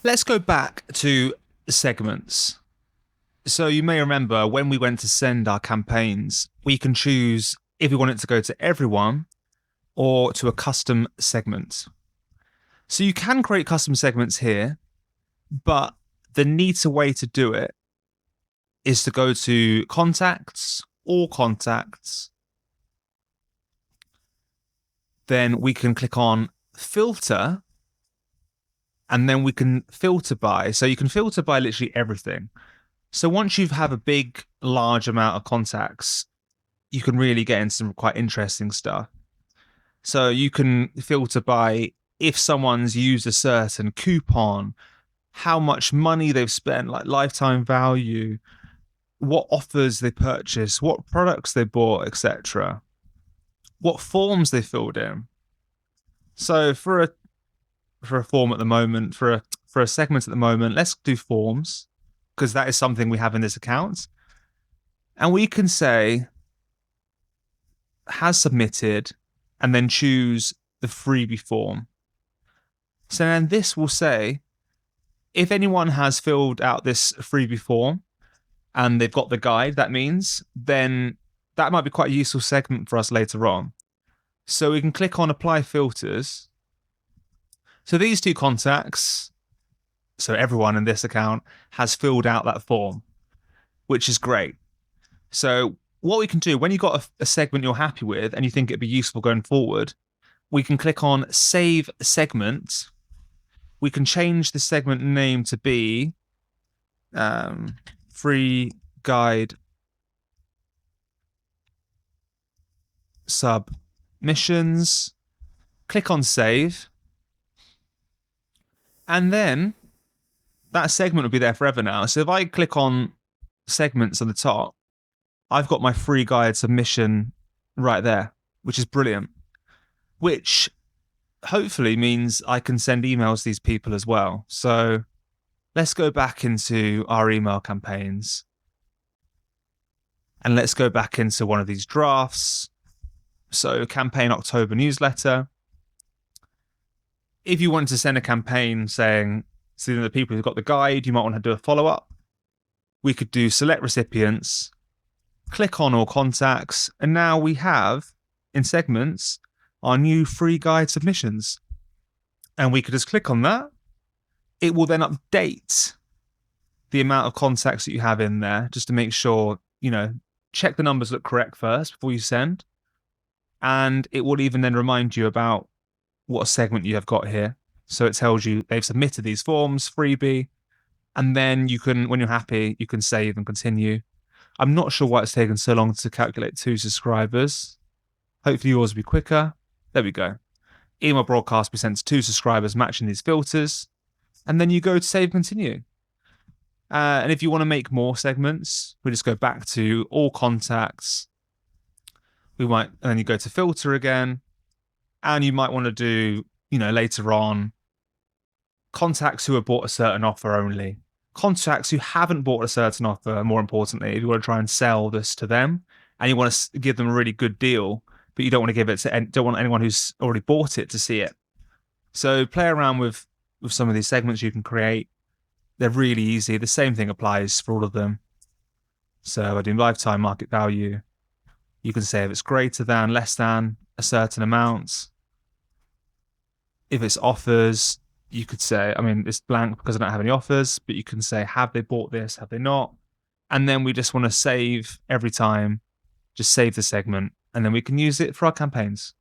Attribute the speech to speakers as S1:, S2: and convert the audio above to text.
S1: Let's go back to segments. So you may remember when we went to send our campaigns, we can choose if we want it to go to everyone or to a custom segment. So you can create custom segments here, but the neater way to do it is to go to contacts, all contacts. Then we can click on filter, and then we can filter by. So you can filter by literally everything. So once you have a big, large amount of contacts, you can really get into some quite interesting stuff. So you can filter by if someone's used a certain coupon, how much money they've spent, like lifetime value, what offers they purchased, what products they bought, etc. What forms they filled in. So for a form at the moment, for a segment at the moment, let's do forms, because that is something we have in this account. And we can say has submitted and then choose the freebie form. So then this will say if anyone has filled out this freebie form and they've got the guide, that means then that might be quite a useful segment for us later on. So we can click on apply filters. So these two contacts, so everyone in this account has filled out that form, which is great. So what we can do when you've got a segment you're happy with and you think it'd be useful going forward, we can click on save segment. We can change the segment name to be free guide submissions. Click on save. And then that segment will be there forever now. So if I click on segments on the top, I've got my free guide submission right there, which is brilliant. Which hopefully means I can send emails to these people as well. So let's go back into our email campaigns. And let's go back into one of these drafts. So campaign October newsletter. If you wanted to send a campaign saying to the people who've got the guide, you might want to do a follow-up. We could do select recipients, click on all contacts, and now we have, in segments, our new free guide submissions. And we could just click on that. It will then update the amount of contacts that you have in there, just to make sure, check the numbers look correct first before you send. And it will even then remind you about what segment you have got here. So it tells you they've submitted these forms, freebie, and then you can, when you're happy, you can save and continue. I'm not sure why it's taken so long to calculate 2 subscribers. Hopefully yours will be quicker. There we go. Email broadcast will be sent to 2 subscribers matching these filters. And then you go to save and continue. And if you want to make more segments, we just go back to all contacts. And then you go to filter again. And you might want to do, later on, contacts who have bought a certain offer only. Contacts who haven't bought a certain offer, more importantly, if you want to try and sell this to them and you want to give them a really good deal, but you don't want to give it to, don't want anyone who's already bought it to see it. So play around with some of these segments you can create. They're really easy. The same thing applies for all of them. So I do lifetime market value. You can say if it's greater than, less than a certain amount. If it's offers, you could say, it's blank because I don't have any offers, but you can say, have they bought this? Have they not? And then we just want to save every time, just save the segment, and then we can use it for our campaigns.